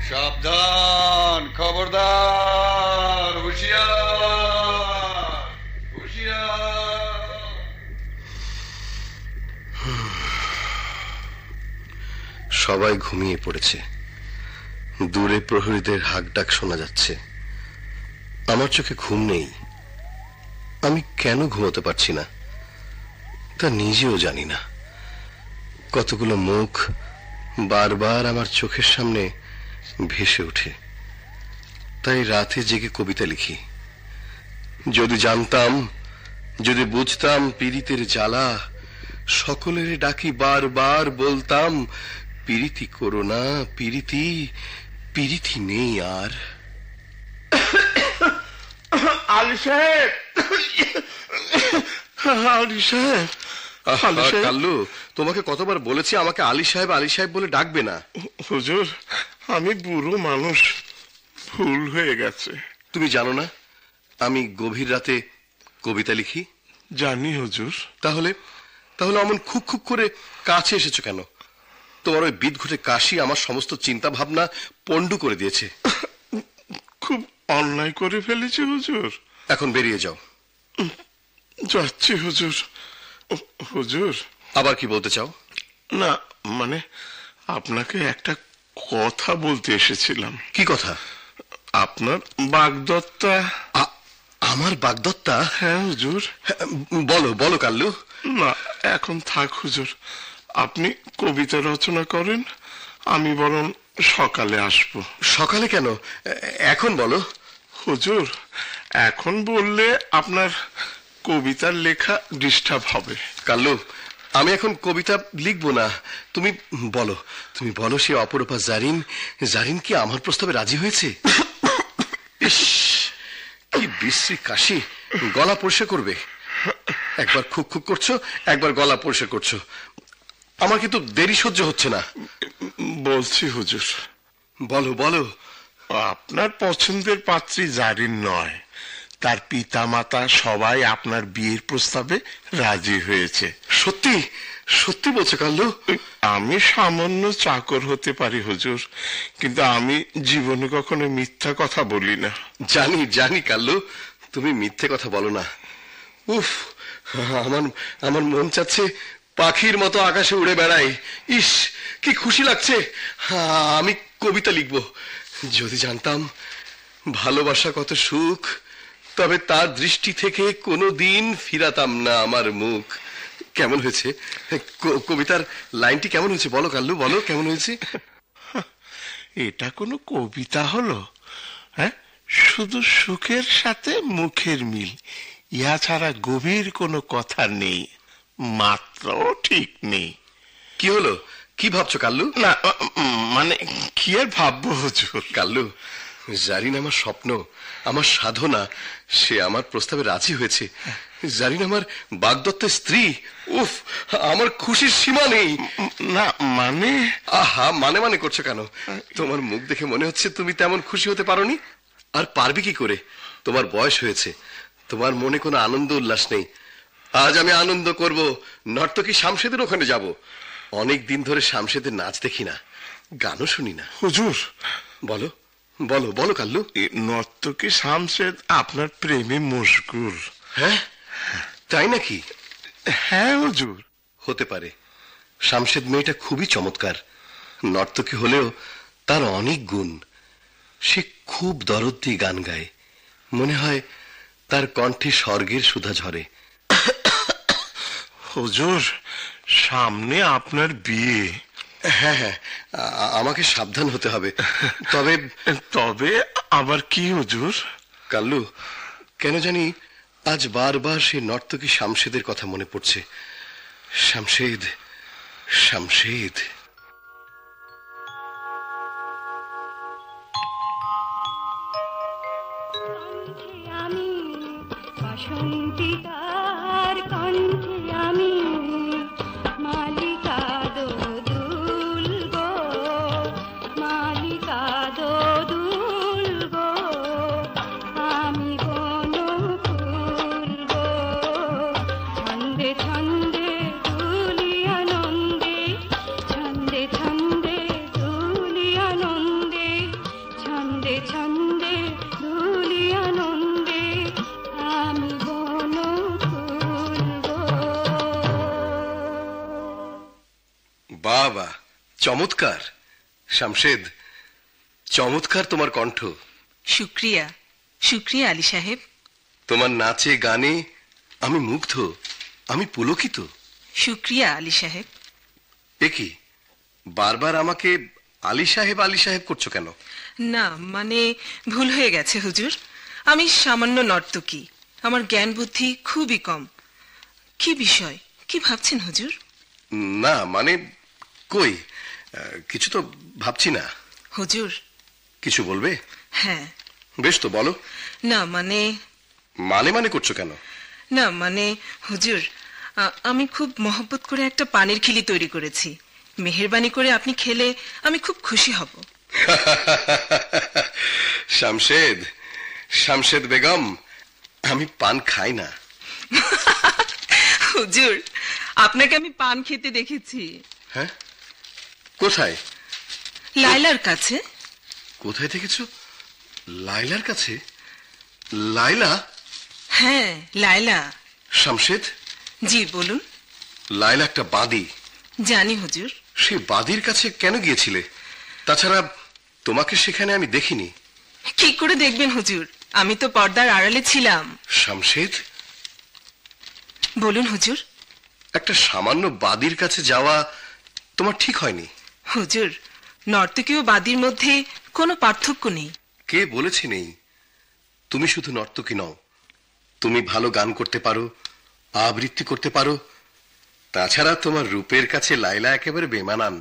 সাবধান, খবরদার, হুঁশিয়ার, হুঁশিয়ার। সবাই ঘুমিয়ে পড়েছে। দূরে প্রহরীদের হাক ডাক শোনা যাচ্ছে। আমার চোখে ঘুম নেই। আমি কেন ঘুমোতে পারছি না তা নিজেও জানি না। কতগুলো মুখ বারবার আমার চোখের সামনে ভেসে ওঠে। তাই রাতে জেগে কবিতা লিখি। যদি জানতাম, যদি বুঝতাম পীড়িতের জ্বালা, সকলের ডাকি বারবার বলতাম, পীড়িতি করো না, পীড়িতি, পীড়িতি নেই আর। আলী সাহেব, আলী সাহেব, কাল্লু, তোমাকে কতবার বলেছি আমাকে আলী সাহেব আলী সাহেব বলে ডাকবে না। হুজুর, আমি বুড়ো মানুষ, ভুল হয়ে গেছে। তুমি জানো না আমি গভীর রাতে কবিতা লিখি? জানি হুজুর। তাহলে তাহলে অমন খুব খুব করে কাছে এসেছো কেন? তোমার ওই বিদঘুটে কাশি আমার সমস্ত চিন্তা ভাবনা পন্ডু করে দিয়েছে। খুব অন্যায় করে ফেলেছি হুজুর। এখন বেরিয়ে যাও। যাচ্ছি হুজুর। হুজুর, আবার কি বলতে চাও? না, মানে আপনাকে একটা কথা বলতে এসেছিলাম। কি কথা? আপনার বাগদত্তা। আমার বাগদত্তা? হ্যাঁ হুজুর। বলো বলো কাল্লু। না, এখন থাক হুজুর, আপনি কবিতা রচনা করেন, আমি বরং সকালে আসবো। সকালে কেন? এখন বলো। হুজুর, এখন বললে আপনার কবিতার লেখা ডিস্টার্ব হবে। কাল্লু, আমি এখন কবিতা লিখবো না। তুমি বলো, তুমি বলো, সে অপরূপা জারিন, জারিন কি আমার প্রস্তাবে রাজি হয়েছে? ইস, কি বিশ্রী কাশি, গলা পরিষ্কার করবে। একবার খুব খুব করছো, একবার গলা পরিষ্কার করছো। আমার কিন্তু দেরি সহ্য হচ্ছে না। বলছি হুজুর। বলো বলো। আপনার পছন্দের পাত্রী জারিন নয়, তার পিতা মাতা সবাই আপনার বিয়ের প্রস্তাবে রাজি হয়েছে। সত্যি সত্যি বলছো কাল্লু? আমি সামান্য চাকর হতে পারি হুজুর, কিন্তু আমি জীবনে কখনো মিথ্যা কথা বলি না। জানি জানি কাল্লু, তুমি মিথ্যে কথা বলো না। উফ, আমার আমার মন চাচ্ছে পাখির মতো আকাশে উড়ে বেড়াই। ইস, কি খুশি লাগছে। আমি কবিতা লিখবো। যদি জানতাম ভালোবাসা কত সুখ, তবে তার দৃষ্টি থেকে কোনোদিন ফিরাতাম না আমার মুখ। কেমন হয়েছে কবিতার লাইনটি? কেমন হয়েছে বলো কাল্লু, বলো কেমন হয়েছে? এটা কোনো কবিতা হলো? হ্যাঁ, শুধু সুখের সাথে মুখের মিল, ইহা ছাড়া গভীর কোনো কথা নেই, মাত্রাও ঠিক নেই। কি হলো, কি ভাবছো কাল্লু? না, মানে কি আর ভাববো হুজুর। কাল্লু, জারিন আমার স্বপ্ন, আমার সাধনা, সে আমার প্রস্তাবে রাজি হয়েছে। জারিন আমার বাগদত্তের স্ত্রী। উফ, আমার খুশির সীমা নেই। না মানে? আহা, মানে মানে করছো কেন? তোমার মুখ দেখে মনে হচ্ছে তুমি তেমন খুশি হতে পারোনি। আর পারবে কি করে? তোমার বয়স হয়েছে, তোমার মনে কোনো আনন্দ উল্লাস নেই। আজ আমি আনন্দ করব, নর্তকী শামশেদের ওখানে যাব। অনেক দিন ধরে শামশেদের নাচ দেখি না, গানও শুনি না। হুজুর, বলো বলো বলো কাল্লু। নর্তকী শামশেদ আপনার প্রেমে মশগুল। হ্যাঁ, তাই নাকি? হ্যাঁ হুজুর। হতে পারে। শামশেদ মেয়েটা খুবই চমৎকার, নর্তকী হলেও তার অনেক গুণ। সে খুব দরদ দিয়ে গান গায়, মনে হয় তার কণ্ঠে স্বর্গের সুধা ঝরে। হুজুর, সামনে আপনার বিয়ে। হ্যাঁ হ্যাঁ, আমাকে সাবধান হতে হবে। তবে তবে আবার কি হুজুর? কাল্লু, কেন জানি আজ বারবার সেই নর্তকী শামশেদের কথা মনে পড়ছে। শামশেদ, শামশেদ। আমি বাসন্তিকার কণ্ঠে আমি মালিকা দোদুল গো, মালিকা দোদুল গো, আমি কোনো ফুল গো, ছন্দে ছন্দে দুলি আনন্দে, ছন্দে ছন্দে দুলি আনন্দে। ছন্দে দুলি আনন্দে আমি বন ফুল গো। বাবা, চমৎকার শামশেদ, চমৎকার তোমার কণ্ঠ। শুক্রিয়া, শুক্রিয়া আলী সাহেব। তোমার নাচে গানে আমি মুগ্ধ, আমি পুলকিত। শুক্রিয়া আলী সাহেব। এ কি, বারবার আমাকে আলী সাহেব করছো কেন? না, মানে ভুল হয়ে গেছে হুজুর। আমি সামান্য নর্তকী, আমার জ্ঞান বুদ্ধি খুবই কম। কি বিষয়, কি ভাবছেন হুজুর? না মানে কই, কিছু তো ভাবছি না। হুজুর। কিছু বলবে? হ্যাঁ। বেশ তো বলো। না মানে মানে করছো কেন? না মানে হুজুর, আমি খুব মহব্বত করে একটা পানির খিলি তৈরি করেছি। মেহেরবানি করে আপনি খেলে আমি খুব খুশি হব। শামশেদ বেগম, আমি পান খাই না। হুজুর, আপনাকে আমি পান খেতে দেখেছি। হ্যাঁ, কোথায়? লাইলার কাছে। কোথায় দেখেছো? লাইলার কাছে? লাইলা? হ্যাঁ, লাইলা। শামশেদ? জি বলুন। লাইলা একটা বাদী। জানি হুজুর। সে বাদীর কাছে কেন গিয়েছিলে? তাছাড়া তোমাকে সেখানে আমি দেখিনি। কি করে দেখবেন হুজুর, আমি তো পর্দার আড়ালে ছিলাম। শামশেদ? বলুন হুজুর। একটা সামান্য বাদীর কাছে যাওয়া তোমার ঠিক হয়নি। হুজুর, নর্তকী ও বাদীর মধ্যে কোনো পার্থক্য নেই। কে বলেছে নেই? তুমি শুধু নর্তকী নও, তুমি ভালো গান করতে পারো, আবৃত্তি করতে পারো। তাছাড়া তোমার রূপের কাছে লাইলা একেবারে বেমানান।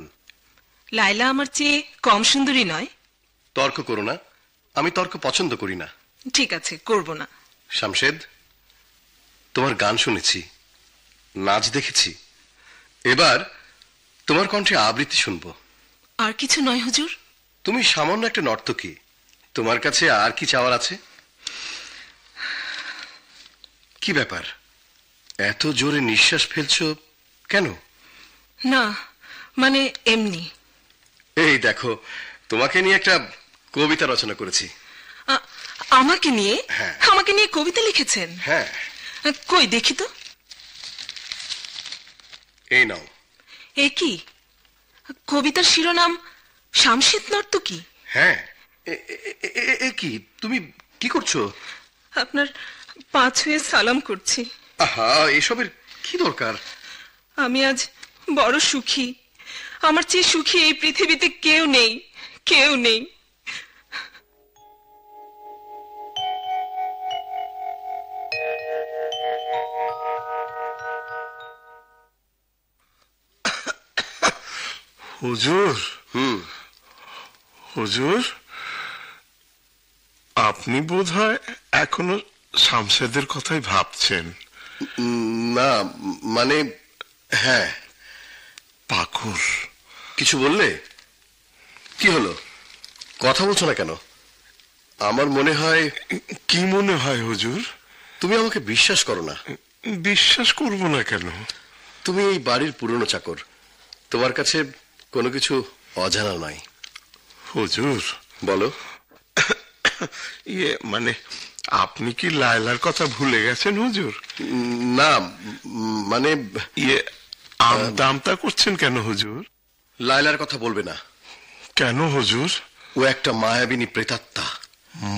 লাইলা আমার চেয়ে কম সুন্দরী নয়। তর্ক করো না, আমি তর্ক পছন্দ করি না। ঠিক আছে, করব না। শামশেদ, তোমার গান শুনেছি, নাচ দেখেছি, এবার তোমার কণ্ঠে আবৃত্তি শুনবো। আর কিছু নয় হুজুর। তুমি সামান্য একটা নর্তকী, তোমার কাছে আর কি চাওয়ার আছে? কি ব্যাপার, এত জোরে নিঃশ্বাস ফেলছো কেন? না মানে এমনি। এই দেখো, তোমাকে নিয়ে একটা কবিতা রচনা করেছি। আমাকে নিয়ে? হ্যাঁ। আমাকে নিয়ে কবিতা লিখেছেন? হ্যাঁ। কই দেখি তো। এই নাও। এ কি, কবিতার শিরোনাম শামশেদ নর্তকী? হ্যাঁ। এ কি, তুমি কি করছো? আপনার পা ছুঁয়ে সালাম করছি। আহা, এসবের কি দরকার? আমি আজ বড় সুখী। আমার চেয়ে সুখী এই পৃথিবীতে কেউ নেই, কেউ নেই। হুজুর। হুজুর, আপনি বোধহয় এখনো শামশেদের কথাই ভাবছেন। না মানে হ্যাঁ। পাখর। কিছু বললে? কি হলো, কথা বলছো না কেন? আমার মনে হয়। কি মনে হয় হুজুর? তুমি আমাকে বিশ্বাস করো না। বিশ্বাস করব না কেন? তুমি এই বাড়ির পুরনো চাকর, তোমার কাছে কোনো কিছু অজানা নাই। হুজুর। বলো। মানে আপনি কি লায়লার কথা ভুলে গেছেন হুজুর? না মানে আমতা করছেন কেন হুজুর? লায়লার কথা বলবে না। কেন হুজুর? ও একটা মায়াবিনী প্রেতাত্মা।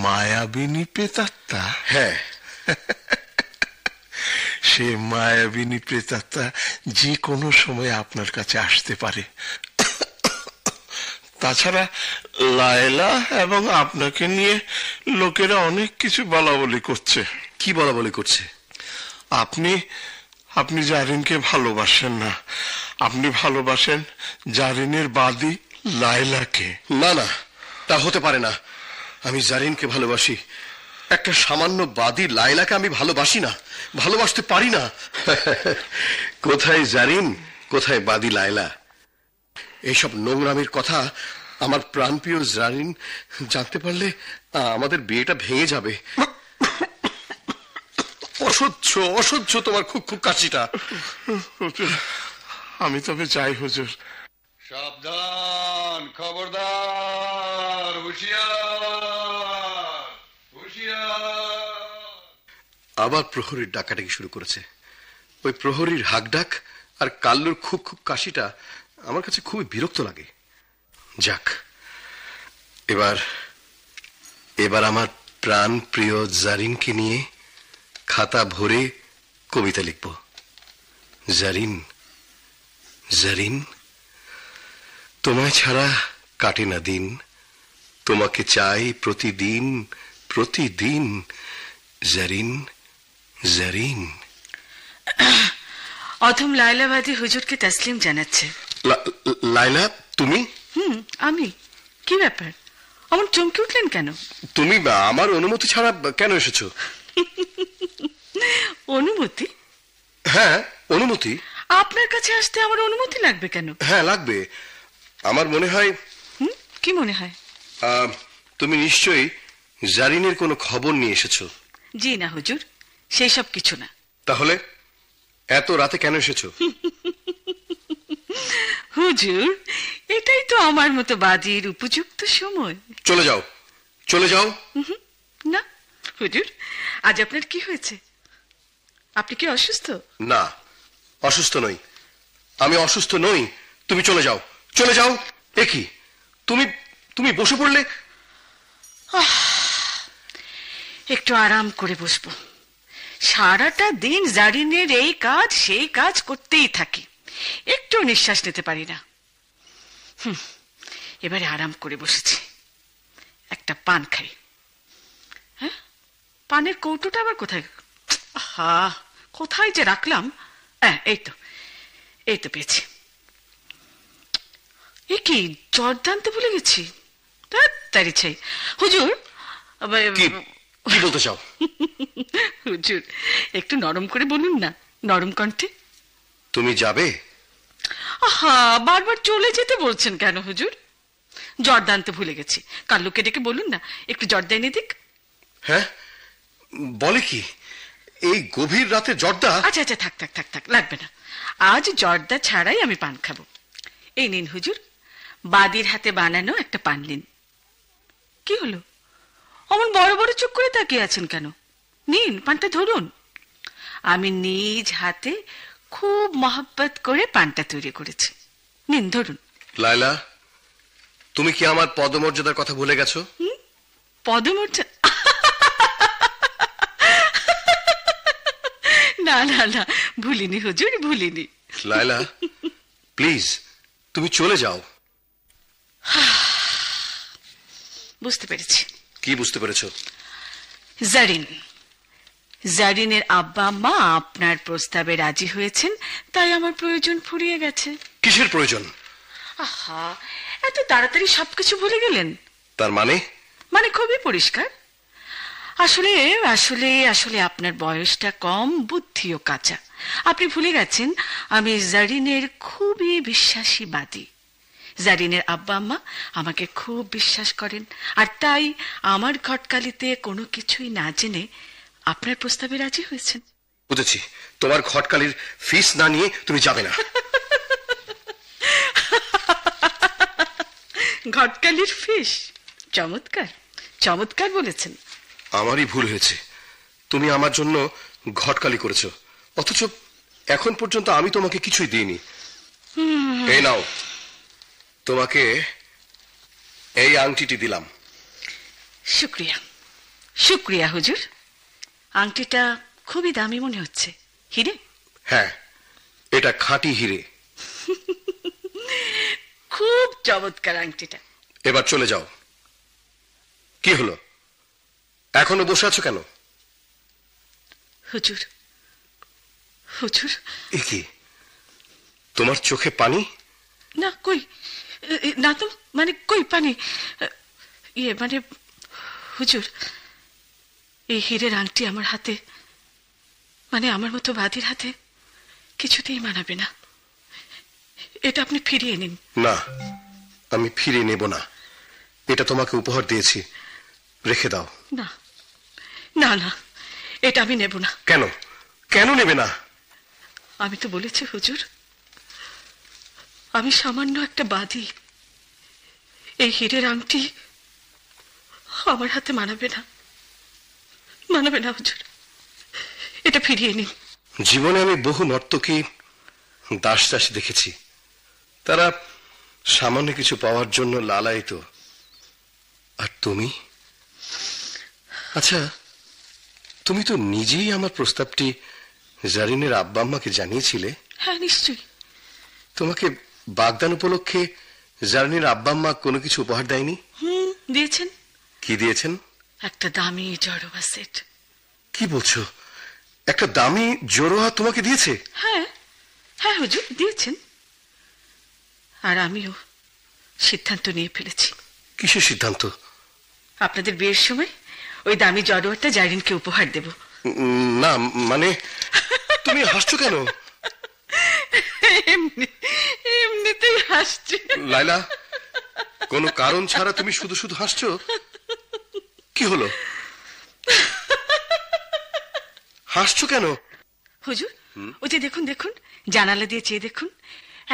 মায়াবিনী প্রেতাত্মা? হ্যাঁ। সে মায়াবিনী প্রেতাত্মা যে কোনো সময় আপনার কাছে আসতে পারে। তাছাড়া লায়লা এবং আপনাকে নিয়ে লোকেরা অনেক কিছু বলা বলি করছে। কি বলা বলি করছে? আপনি জারিনকে ভালোবাসেন না, আপনি ভালোবাসেন জারিনের বাদী লায়লাকে। না না, তা হতে পারে না। আমি জারিনকে ভালোবাসি, একটা সামান্য বাদী লায়লাকে আমি ভালোবাসি না, ভালোবাসতে পারি না। কোথায় জারিন, কোথায় বাদী লায়লা? এইসব নোংরামির কথা আমার প্রাণপ্রিয় জারিন জানতে পারলে আমাদের বিয়েটা ভেঙে যাবে। অসহ্য অসহ্য তোমার খুব খুব কাশিটা। আমি তবে যাই হুজুর। সাবধান, খবরদার, হুঁশিয়ার। আবার প্রহরীর ডাকাডাকি শুরু করেছে। ওই প্রহরীর হাকডাক আর কাল্লুর খুব খুব কাশিটা আমার কাছে খুবই বিরক্ত লাগে। যাক, এবার এবার আমার প্রাণ প্রিয় জারিনকে নিয়ে খাতা ভরে কবিতা লিখব। জারিন, জারিন, তোমায় ছাড়া কাটে না দিন, তোমাকে চাই প্রতিদিন প্রতিদিন। জারিন, জারিন। অধম লায়লাবাদী হুজুরকে তসলিম জানাচ্ছে। লায়লা, তুমি? আমি? কি ব্যাপার, অমন চমকে উঠলেন কেন? তুমি আমার অনুমতি ছাড়া কেন এসেছো? অনুমতি? হ্যাঁ, অনুমতি। আপনার কাছে আসতে আমার অনুমতি লাগবে কেন? হ্যাঁ, লাগবে। আমার মনে হয়। কি মনে হয়? তুমি নিশ্চয়ই জারিনের কোনো খবর নিয়ে এসেছো। জি না হুজুর, সেই সব কিছু না। তাহলে এত রাতে কেন এসেছো? হুজুর, এটাই তো আমার মতো বাদীর উপযুক্ত সময়। চলে যাও, চলে যাও। না হুজুর, আজ আপনার কি হয়েছে? আপনি কি অসুস্থ? না, অসুস্থ নই, আমি অসুস্থ নই। তুমি চলে যাও, চলে যাও। এ কি, তুমি তুমি বসে পড়লে? একটু আরাম করে বসবো। সারাটা দিন জারিনের এই কাজ সেই কাজ করতেই থাকি, একটু নিঃশ্বাস নিতে পারি না। এবারে আরাম করে বসেছি, একটা পান খাই। হ্যাঁ, পানের কৌটোটা আবার কোথায়? কোথায় যে রাখলাম? এই তো পেয়েছি। এ কি, জর্দা আনতে ভুলে গেছি। তাড়াতাড়ি চাই। হুজুর, কি বলতে চাও? হুজুর, একটু নরম করে বলুন না, নরম কণ্ঠে। তুমি যাবে? বারবার চলে যেতে বলছেন কেন হুজুর? জর্দা আনতে ভুলে গেছি, কাল্লুকে ডেকে বলুন না একটু জর্দা এনে দিক। হ্যাঁ, বলে কি, এই গভীর রাতে জর্দা? আচ্ছা আচ্ছা, থাক থাক থাক থাক, লাগবে না। আজ জর্দা ছাড়াই আমি পান খাবো। এই নিন হুজুর, বাদির হাতে বানানো একটা পান নিন। কি হলো, অমন বড় বড় চোখ করে তাকিয়ে আছেন কেন? নিন, পানটা ধরুন। আমি নিজ হাতে খুব মহব্বত করে পানটা তৈরি করেছি। নিন, ধরুন। লায়লা, তুমি কি আমার পদমর্যাদার কথা ভুলে গেছো? পদমর্যাদা? না না না, ভুলিনি হুজুর, ভুলিনি। লায়লা, প্লিজ তুমি চলে যাও। বুঝতে পেরেছি। কি বুঝতে পেরেছো? জারিনের আব্বা আম্মা আপনার প্রস্তাবে রাজি হয়েছেন, তাই আমার প্রয়োজন ফুরিয়ে গেছে। কিসের প্রয়োজন? এত তাড়াতাড়ি সবকিছু ভুলে গেলেন? তার মানে খুবই পরিষ্কার। আসলে আসলে আসলে আপনার বয়সটা কম, বুদ্ধিও কাঁচা। আপনি ভুলে গেছেন আমি জারিনের খুবই বিশ্বাসী বাদী। জারিনের আব্বা আম্মা আমাকে খুব বিশ্বাস করেন, আর তাই আমার ঘটকালিতে কোনো কিছুই না জেনে আপনার প্রস্তাবে রাজি হয়েছেন। বুঝেছি, তোমার ঘটকালির ফিস না নিয়ে তুমি যাবে না। ঘটকালির ফিস? চমৎকার চমৎকার বলেছেন। আমারই ভুল হয়েছে, তুমি আমার জন্য ঘটকালি করেছো, অথচ এখন পর্যন্ত আমি তোমাকে কিছুই দিইনি। এই নাও, তোমাকে এই আংটিটি দিলাম। শুক্রিয়া শুক্রিয়া হুজুর। আংটিটা খুবই দামি মনে হচ্ছে। হিরে? হ্যাঁ, এটা খাঁটি হিরে। খুব চমৎকার আংটিটা। এবার চলে যাও। কি হলো, এখনো বসে আছো কেন? হুজুর, হুজুর। এ কি, তোমার চোখে পানি? না, কই না তো, মানে কই পানি? মানে হুজুর, এই হীরের আংটি আমার হাতে, মানে আমার মতো বাদীর হাতে কিছুতেই মানাবে না। এটা আপনি ফিরিয়ে নিন। না, আমি ফিরিয়ে নেব না, এটা তোমাকে উপহার দিয়েছি, রেখে দাও। না না না, এটা আমি নেব না। কেন, কেন নেবে না? আমি তো বলেছি হুজুর, আমি সামান্য একটা বাদী। এই হীরের আংটি আমার হাতে মানাবে না, মানাবে না হুজুর। এটা ফিরিয়ে নিন। জীবনে আমি বহু নর্তকী দাস দাসী দেখেছি, তারা সামান্য কিছু পাওয়ার জন্য লালায়িত। আর তুমি? আচ্ছা, তুমি তো নিজেই আমার প্রস্তাবটি জারিনের আব্বা আম্মাকে জানিয়েছিলে। হ্যাঁ, নিশ্চয়ই। তোমাকে বাগদান উপলক্ষে জারিনের আব্বা আম্মা কোনো কিছু উপহার দেয়নি? দিয়েছেন। কি দিয়েছেন? একটা দামি জড়োয়া সেট। কি বলছো? একটা দামি জড়োয়া তোমাকে দিয়েছে? হ্যাঁ হ্যাঁ হুজুর, দিয়েছেন। আর আমিও সিদ্ধান্ত নিয়ে ফেলেছি। কিসের সিদ্ধান্ত? আপনাদের বিয়ের সময় ওই দামি জড়োয়াটা জারিনকে উপহার দেব। না মানে, তুমি হাসছো কেন? এমনিতেই হাসছি। লাইলা, কোনো কারণ ছাড়া তুমি শুধু শুধু হাসছো, কি হলো? হাসছো কেন? হুজুর, ওই যে দেখুন দেখুন, জানালা দিয়ে চেয়ে দেখুন,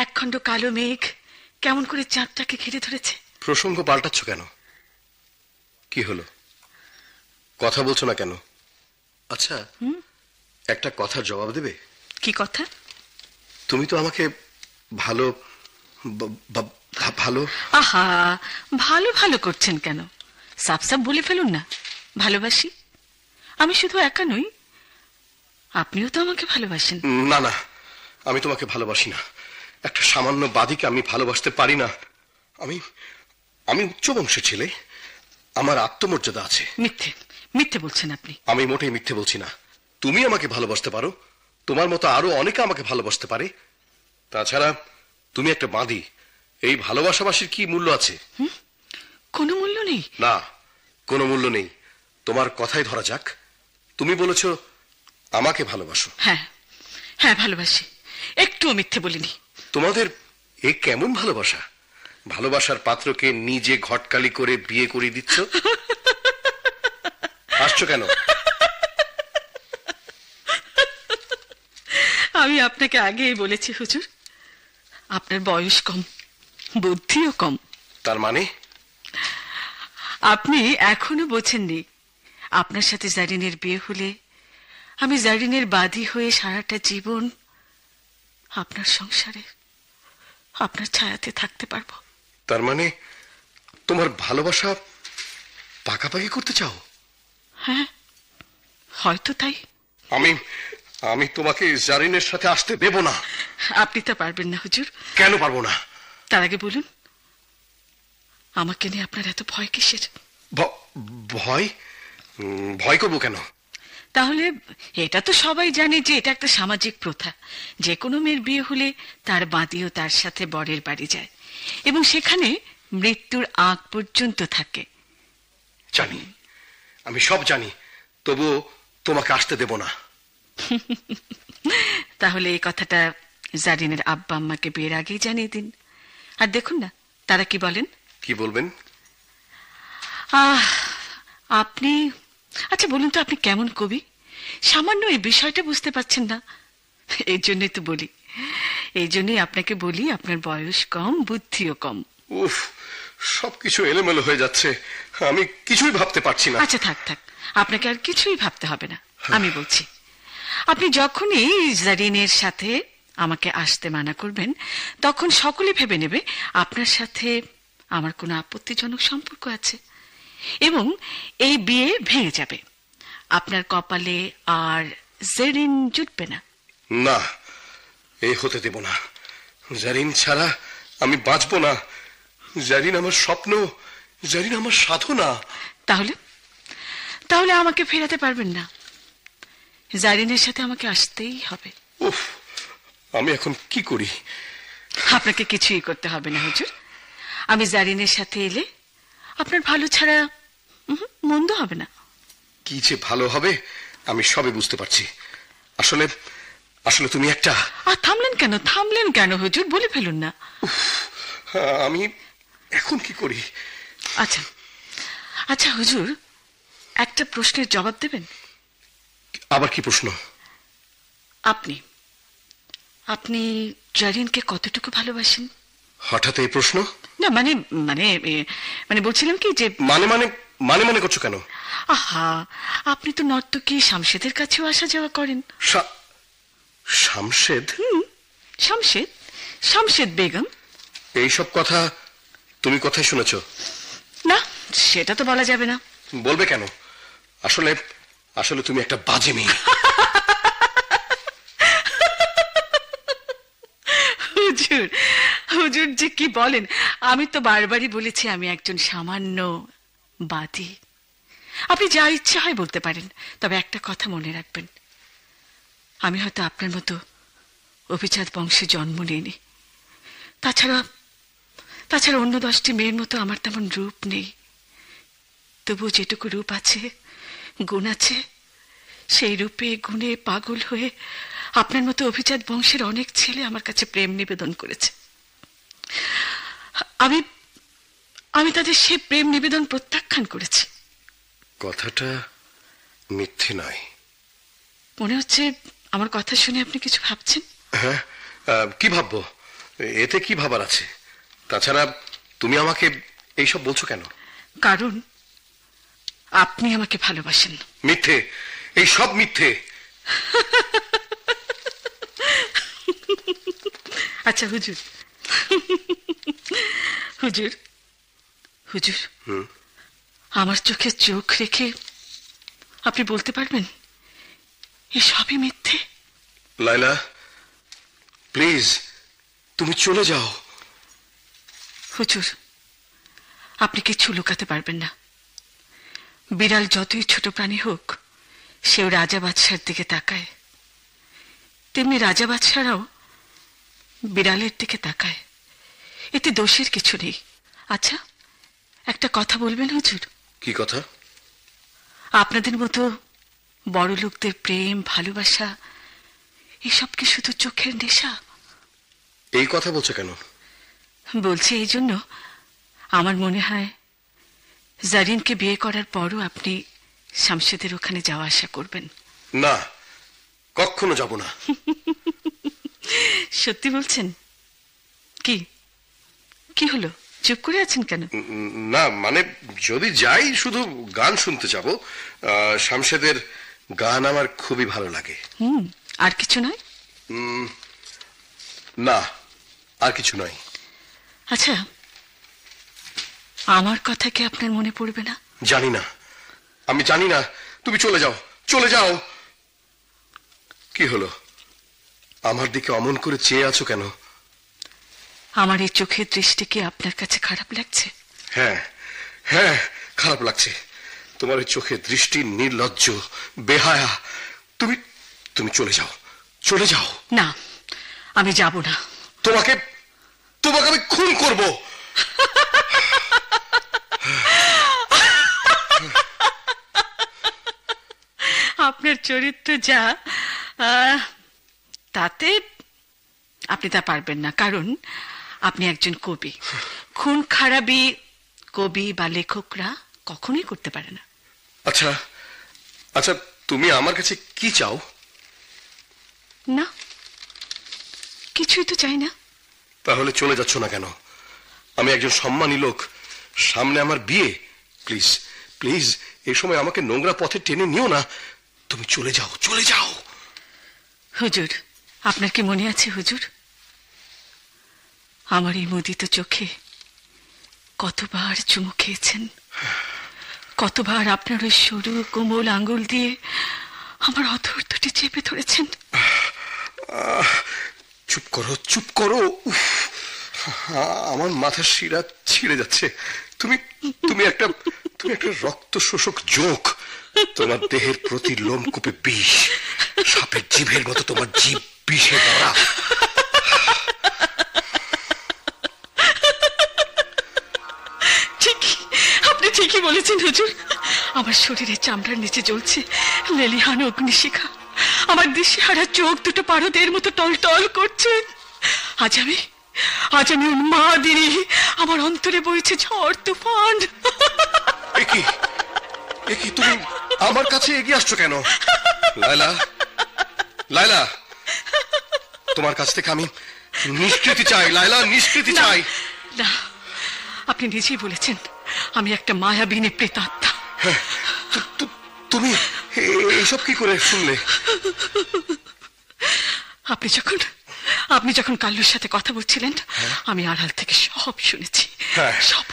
একখণ্ড কালো মেঘ কেমন করে চাঁদটাকে ঘিরে ধরেছে। প্রসঙ্গ পাল্টাচ্ছ কেন? কি হলো? কথা বলছো না কেন? আচ্ছা, একটা কথার জবাব দেবে? কি কথা? তুমি তো আমাকে ভালো ভালো আহা, ভালো ভালো করছেন কেন? সাপ সাপ বলে ফেলুন না, ভালোবাসি। আমি শুধু একা নই, আপনিও তো আমাকে ভালোবাসেন। না না, আমি তোমাকে ভালোবাসি না। একটা সামান্য বাদীকে আমি ভালোবাসতে পারি না। আমি আমি উচ্চ বংশের ছেলে, আমার আত্মমর্যাদা আছে। মিথ্যে মিথ্যে বলছেন আপনি। আমি মোটেই মিথ্যে বলছি না। তুমি আমাকে ভালোবাসতে পারো, তোমার মতো আরো অনেকে আমাকে ভালোবাসতে পারে। তাছাড়া তুমি একটা বাঁধি, এই ভালোবাসাবাসীর কি মূল্য আছে? কোনো মূল্য নেই। না, কোনো মূল্য নেই। তোমার কথাই ধরা যাক, তুমি বলেছ আমাকে ভালোবাসো। হ্যাঁ হ্যাঁ, ভালোবাসি, একটুও মিথ্যে বলিনি। তোমাদের এ কেমন ভালোবাসা? ভালোবাসার পাত্রকে নিজে ঘটকালি করে বিয়ে করে দিচ্ছ। হাসছো কেন? আমি আপনাকে আগেই বলেছি হুজুর, আপনার বয়স কম, বুদ্ধিও কম। তার মানে? আপনি এখনো বোঝেননি, আপনার সাথে জারিনের বিয়ে হলে আমি জারিনের বাদী হয়ে সারাটা জীবন আপনার সংসারে আপনার ছায়াতে থাকতে পারবো। তার মানে তোমার ভালোবাসা পাকাপাকি করতে চাও? হ্যাঁ, হয়তো তাই। আমি আমি তোমাকে জারিনের সাথে আসতে দেব না। আপনি তা পারবেন না হুজুর। কেন পারবো না? তার আগে বলুন, আমাকে নিয়ে আপনার এত ভয় কিসের? ভয়? ভয় করবো কেন? তাহলে এটা তো সবাই জানে যে এটা একটা সামাজিক প্রথা। যে কোনো মেয়ের বিয়ে হলে তার বাদীও তার সাথে বরের বাড়ি যায় এবং সেখানে মৃত্যুর আগ পর্যন্ত থাকে। জানি, আমি সব জানি, তবুও তোমাকে আসতে দেব না। তাহলে এই কথাটা জারিনের আব্বা আম্মাকে বিয়ের আগেই জানিয়ে দিন। আর দেখুন না তারা কি বলেন। কি বলবেন? আপনি, আচ্ছা বলুন তো, আপনি কেমন কবি? সামান্য এই বিষয়টা বুঝতে পারছেন না, এই জন্যই তো বলি, এই জন্যই আপনাকে বলি আপনার বয়স কম, বুদ্ধিও কম। উফ, সবকিছু এলোমেলো হয়ে যাচ্ছে, আমি কিছুই ভাবতে পারছি না। আচ্ছা থাক থাক, আপনাকে আর কিছুই ভাবতে হবে না। আমি বলছি, আপনি যখনই জারিনের সাথে আমাকে আসতে মানা করবেন, তখন সকলে ভেবে নেবে আপনার সাথে আমার কোনো আপত্তিজনক সম্পর্ক আছে এবং এই বিয়ে ভেঙে যাবে। আপনার কপালে আর জারিন জুটবে না। না, এই হতে দেব না। জারিন ছাড়া আমি বাঁচবো না। জারিন আমার স্বপ্ন, জারিন আমার সাধনা। তাহলে তাহলে আমাকে ফেরাতে পারবেন না, জারিনের সাথে আমাকে আসতেই হবে। উফ, আমি এখন কি করি? আপনাকে কিছুই করতে হবে না হুজুর। আমি জারিনের সাথে এলে আপনার ভালো ছাড়া মন্দ হবে না। কি যে ভালো হবে আমি সবে বুঝতে পারছি। আসলে আসলে তুমি একটা... আর থামলেন কেন হুজুর? বলে ফেলুন না। আমি এখন কি করি? আচ্ছা আচ্ছা হুজুর, একটা প্রশ্নের জবাব দেবেন? আবার কি প্রশ্ন? আপনি আপনি জারিনকে কতটুকু ভালোবাসেন? হঠাৎ এই প্রশ্ন? না মানে মানে মানে বলছিলাম কি যে মানে মানে মানে মনে করছো কেন? আহা, আপনি তো নর্তকী শামশেদের কাছেও আসা যাওয়া করেন। শামশেদ? শামশেদ, শামশেদ বেগম। এইসব কথা তুমি কোথায় শুনেছো? না, সেটা তো বলা যাবে না। বলবে কেন? আসলে আসলে তুমি একটা বাজে মেয়ে। হুজুর, হুজুর যে কি বলেন! আমি তো বারবারই বলেছি আমি একজন সামান্য বাদী। আপনি যা ইচ্ছা হয় বলতে পারেন, তবে একটা কথা মনে রাখবেন, আমি হয়তো আপনার মতো অভিজাত বংশে জন্ম নিইনি। তাছাড়া অন্য 10টি মেয়ের মতো আমার তেমন রূপ নেই। তবু যেটুকু রূপ আছে, গুণ আছে, সেই রূপে গুণে পাগল হয়ে আপনার মতো অভিজাত বংশের অনেক ছেলে আমার কাছে প্রেম নিবেদন করেছে। আমি তাদের সেই প্রেম নিবেদন প্রত্যাখ্যান করেছি। কথাটা মিথ্যে নয়। মনে হচ্ছে আমার কথা শুনে আপনি কিছু ভাবছেন। হ্যাঁ, কি ভাববো? এতে কি ভাবার আছে? তাছাড়া তুমি আমাকে এইসব বলছো কেন? কারণ আপনি আমাকে ভালোবাসেন। মিথ্যে, এই সব মিথ্যে। আচ্ছা হুজুর, হুজুর, হুজুর, আমার চোখে চোখ রেখে আপনি বলতে পারবেন এই সবই মিথ্যে? লাইলা, প্লিজ তুমি চলে যাও। হুজুর, আপনি কিছু লুকাতে পারবেন না। বিড়াল যতই ছোট প্রাণী হোক, সেও রাজা বাদশার দিকে তাকায়, তেমনি রাজা বাদশারাও বিড়ালের দিকে তাকায়। এতে দোষের কিছু নেই। আচ্ছা, একটা কথা বলবেন হুজুর? কি কথা? আপনাদের মতো বড় লোকদের প্রেম ভালোবাসা এসব কি শুধু চোখের নেশা? এই কথা বলছো কেন? বলছি এই জন্য, আমার মনে হয় জারিনকে বিয়ে করার পরও আপনি শামশেদের ওখানে যাওয়া আসা করবেন। না, কখনো যাব না। সত্যি বলছেন? কি কি হলো, চুপ করে আছেন কেন? না, মানে যদি যাই শুধু গান শুনতে যাব। শামশেদের গান আমার খুবই ভালো লাগে। আর কিছু নয়? না, আর কিছু নয়। আচ্ছা, আমার কথা কি আপনার মনে পড়বে না? জানি না, আমি জানি না। তুমি চলে যাও, চলে যাও। কি হলো? আমার দিকে অমন করে চেয়ে আছো কেন? আমার এই চোখের দৃষ্টি কি আপনার কাছে খারাপ লাগছে? হ্যাঁ হ্যাঁ, খারাপ লাগছে। তোমার এই চোখের দৃষ্টি নির্লজ্জ, বেহায়া। তুমি তুমি চলে যাও, চলে যাও। না, আমি যাব না। তোমাকে আমি খুন করব। আপনার চরিত্র যা, তাতে আপনি তা পারবেন না, কারণ আপনি একজন কবি। খুন খারাপি কবি বা লেখকরা কখনোই করতে পারে না। আচ্ছা আচ্ছা, তুমি আমার কাছে কি চাও? না, কিছুই তো চাই না। তাহলে চলে যাচ্ছ না কেন? আমি একজন সম্মানী লোক, সামনে আমার বিয়ে। প্লিজ প্লিজ, এই সময় আমাকে নোংরা পথে টেনে নিও না। তুমি চলে যাও, চলে যাও। হুজুর, আপনার কি মনে আছে হুজুর, আমার এই মুদিত চোখে কতবার চুমু খেয়েছেন? কতবার আপনার ওই সরু কোমল আঙ্গুল দিয়ে আমার অধর দুটি চেপে ধরেছেন? চুপ করো, চুপ করো। আমার মাথার শিরা ছিঁড়ে যাচ্ছে। তুমি একটা রক্ত শোষক জোঁক। তোমার দেহের প্রতি লোমকূপে বিষ, সাপের জিভের মতো তোমার জিভ বিষে ভরা। আপনি ঠিকই বলেছেন হুজুর। আমার শরীরে চামড়ার নিচে জ্বলছে লেলিহান অগ্নিশিখা। আমার দিশেহারা চোখ দুটো পারদের মতো টলটল করছে। আজ আমি উন্মাদিনী। আমার অন্তরে বইছে ঝড় তুফান। একি তুমি আমার কাছে এগিয়ে আসছো কেন? লায়লা, লায়লা, তোমার কাছ থেকে আমি নিষ্কৃতি চাই। লায়লা, নিষ্কৃতি চাই। না, আপনি নিজেই বলেছেন আমি একটা মায়াবিনী প্রেতাত্মা। তুমি এইসব কি করে শুনলে? আপনি যখন কাল্লুর সাথে কথা বলছিলেন, আমি আড়াল থেকে সব শুনেছি। সব।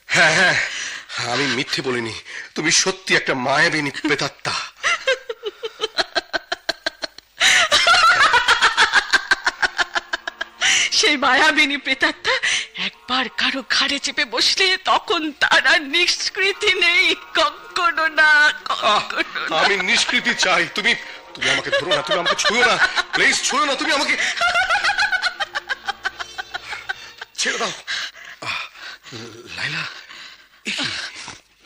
হ্যাঁ হ্যাঁ, আমি মিথ্যে বলিনি। তুমি সত্যি একটা মায়াবিনী প্রেতাত্মা। সেই মায়াবিনী প্রেতাত্মা একবার কারো ঘাড়ে চেপে বসলে তখন তার আর নিষ্কৃতি নেই, কখনো না। আমি নিষ্কৃতি চাই। তুমি আমাকে ধরো না, তুমি আমাকে ছুঁয়ো না, প্লিজ ছুঁয়ো না। তুমি আমাকে ছেড়ে দাও। লাইলা,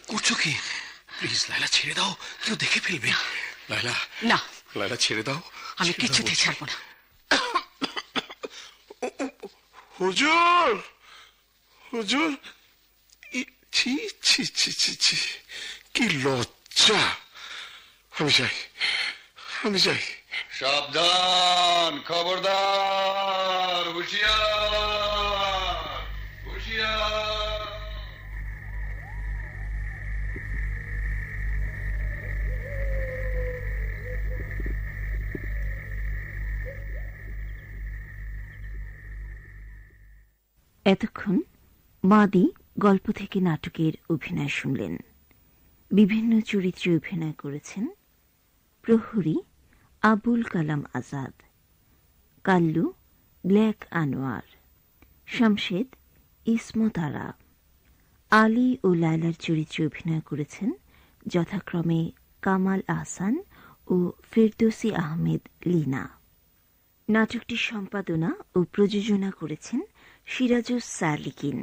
করছো কি? প্লিজ লাইলা, ছেড়ে দাও, কেউ দেখে ফেলবে। লাইলা না, লাইলা ছেড়ে দাও। আমি কিছুতেই ছাড়বো না। হুজুর, হুজুর, ছি ছি ছি ছি ছি, কি লজ্জা। আমি যাই। সাবধান, খবরদার, হুঁশিয়ার, হুঁশিয়ার। এতক্ষণ মাদি গল্প থেকে নাটকের অভিনয় শুনলেন। বিভিন্ন চরিত্রে অভিনয় করেছেন প্রহরী আবুল কালাম আজাদ, কাল্লু ব্ল্যাক আনোয়ার, শামশেদ ইসমত আরা। আলী ও লায়লার চরিত্রে অভিনয় করেছেন যথাক্রমে কামাল আহসান ও ফেরদৌসী আহমেদ লীনা। নাটকটি সম্পাদনা ও প্রযোজনা করেছেন সিরাজুস সালিকিন।